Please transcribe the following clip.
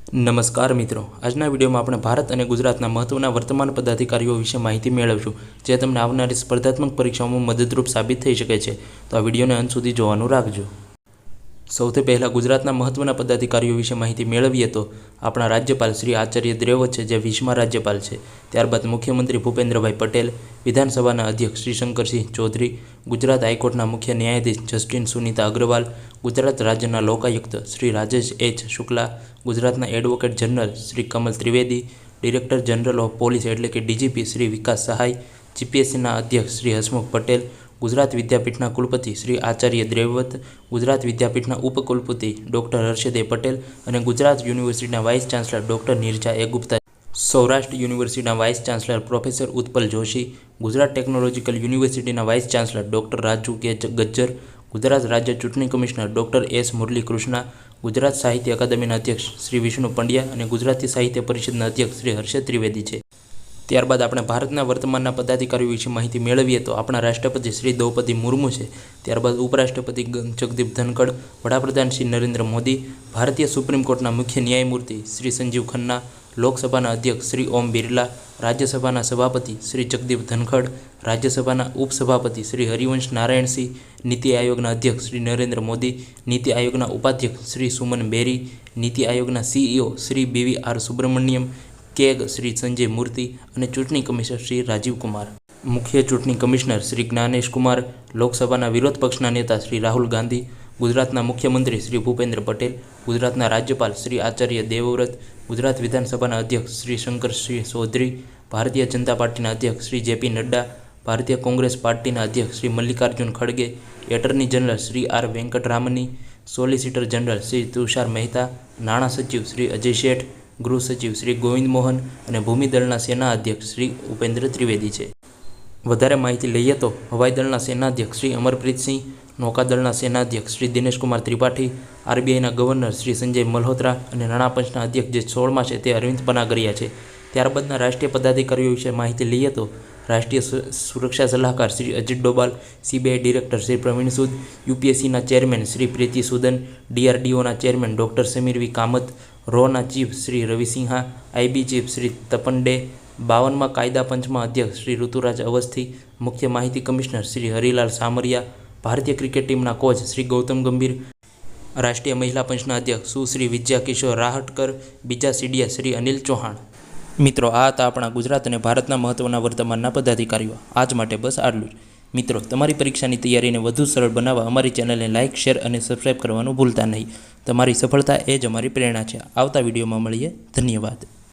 નમસ્કાર મિત્રો, આજના વિડીયોમાં આપણે ભારત અને ગુજરાતના મહત્વના વર્તમાન પદાધિકારીઓ વિશે માહિતી મેળવશું, જે તમને આવનારી સ્પર્ધાત્મક પરીક્ષાઓમાં મદદરૂપ સાબિત થઈ શકે છે. તો આ વિડીયોને અંત સુધી જોવાનું રાખજો. સૌથી પહેલાં ગુજરાતના મહત્વના પદાધિકારીઓ વિશે માહિતી મેળવીએ તો આપણા રાજ્યપાલ શ્રી આચાર્ય દેવવ્રત છે, જે 20મા રાજ્યપાલ છે. ત્યારબાદ મુખ્યમંત્રી ભૂપેન્દ્રભાઈ પટેલ, વિધાનસભાના અધ્યક્ષ શ્રી શંકરસિંહ ચૌધરી, ગુજરાત હાઈકોર્ટના મુખ્ય ન્યાયાધીશ જસ્ટિસ સુનીતા અગ્રવાલ, ગુજરાત રાજ્યના લોકાયુક્ત શ્રી રાજેશ એચ શુક્લા, ગુજરાતના advocate general Shri Kamal Trivedi, director general of police એટલે કે ડીજીપી શ્રી વિકાસ સહાય, જીપીએસસીના અધ્યક્ષ શ્રી હસમુખ પટેલ, ગુજરાત વિદ્યાપીઠના કુલપતિ શ્રી આચાર્ય દેવવ્રત, ગુજરાત વિદ્યાપીઠના ઉપકુલપતિ ડૉક્ટર હર્ષદે પટેલ અને ગુજરાત યુનિવર્સિટીના vice chancellor doctor Neerja A Gupta, Saurashtra યુનિવર્સિટીના vice chancellor professor Utpal Joshi, Gujarat technological યુનિવર્સિટીના vice chancellor doctor Raju K Gajjar, Gujarat રાજ્ય ચૂંટણી કમિશનર ડૉક્ટર એસ મુરલી કૃષ્ણા, ગુજરાત સાહિત્ય અકાદમીના અધ્યક્ષ શ્રી વિષ્ણુ પંડ્યા અને ગુજરાતી સાહિત્ય પરિષદના અધ્યક્ષ શ્રી હર્ષદ ત્રિવેદી છે. ત્યારબાદ આપણે ભારતના વર્તમાનના પદાધિકારીઓ વિશે માહિતી મેળવીએ તો આપણા રાષ્ટ્રપતિ શ્રી દ્રૌપદી મુર્મુ છે. ત્યારબાદ ઉપરાષ્ટ્રપતિ જગદીપ ધનખડ, વડાપ્રધાન શ્રી નરેન્દ્ર મોદી, ભારતીય સુપ્રીમ કોર્ટના મુખ્ય ન્યાયમૂર્તિ શ્રી સંજીવ ખન્ના, લોકસભાના અધ્યક્ષ શ્રી ઓમ બિરલા, રાજ્યસભાના સભાપતિ શ્રી જગદીપ ધનખડ, રાજ્યસભાના ઉપસભાપતિ શ્રી હરિવંશ નારાયણસિંહ, નીતિ આયોગના અધ્યક્ષ શ્રી નરેન્દ્ર મોદી, નીતિ આયોગના ઉપાધ્યક્ષ શ્રી સુમન બેરી, નીતિ આયોગના CEO Shri BVR Subrahmanyam, CAG Shri Sanjay Murthy અને ચૂંટણી કમિશનર શ્રી રાજીવ કુમાર. મુખ્ય ચૂંટણી કમિશનર શ્રી જ્ઞાનેશ કુમાર, લોકસભાના વિરોધ પક્ષના નેતા શ્રી રાહુલ ગાંધી, ગુજરાતના મુખ્યમંત્રી શ્રી ભૂપેન્દ્ર પટેલ, ગુજરાતના રાજ્યપાલ શ્રી આચાર્ય દેવવ્રત, ગુજરાત વિધાનસભાના અધ્યક્ષ શ્રી શંકરસિંહ ચૌધરી, ભારતીય જનતા પાર્ટીના અધ્યક્ષ શ્રી JP નડ્ડા, ભારતીય કોંગ્રેસ પાર્ટીના અધ્યક્ષ શ્રી મલ્લિકાર્જુન ખડગે, attorney general Shri R Venkataramani, solicitor general Shri Tushar Mehta, નાણાં સચિવ શ્રી અજય શેઠ, ગૃહ સચિવ શ્રી ગોવિંદ મોહન અને ભૂમિદળના સેના અધ્યક્ષ શ્રી ઉપેન્દ્ર ત્રિવેદી છે. વધારે માહિતી લઈએ તો હવાઈદળના સેનાધ્યક્ષ શ્રી અમરપ્રીતસિંહ, નૌકાદળના સેનાધ્યક્ષ શ્રી દિનેશકુમાર ત્રિપાઠી, RBIના ગવર્નર શ્રી સંજય મલ્હોત્રા અને નાણાં પંચના અધ્યક્ષ જે 16મા છે તે અરવિંદ પનાગરિયા છે. ત્યારબાદના રાષ્ટ્રીય પદાધિકારીઓ વિશે માહિતી લઈએ તો રાષ્ટ્રીય સુરક્ષા સલાહકાર શ્રી અજીત ડોભાલ, CBI ડિરેક્ટર શ્રી પ્રવીણ સૂદ, UPSCના ચેરમેન શ્રી પ્રીતિ સૂદન, DRDOના chairman doctor Samir V Kamat, ROના chief Shri Ravi Sinha, IB chief Shri Tapan De, 52મા કાયદા પંચમાં અધ્યક્ષ શ્રી ઋતુરાજ અવસ્થી, મુખ્ય માહિતી કમિશનર શ્રી હરિલાલ સામરિયા, ભારતીય ક્રિકેટ ટીમના કોચ શ્રી ગૌતમ ગંભીર, રાષ્ટ્રીય મહિલા પંચના અધ્યક્ષ સુશ્રી વિજયા કિશોર રાહટકર, બીજા સીડિયા શ્રી અનિલ ચૌહાણ. મિત્રો, આ હતા આપણા ગુજરાત અને ભારતના મહત્વના વર્તમાનના પદાધિકારીઓ. આજ માટે બસ આટલું જ. મિત્રો, તમારી પરીક્ષાની તૈયારીને વધુ સરળ બનાવવા અમારી ચેનલને લાઇક, શેર અને સબસ્ક્રાઇબ કરવાનું ભૂલતા નહીં. તમારી સફળતા એ જ અમારી પ્રેરણા છે. આવતા વિડીયોમાં મળીએ. ધન્યવાદ.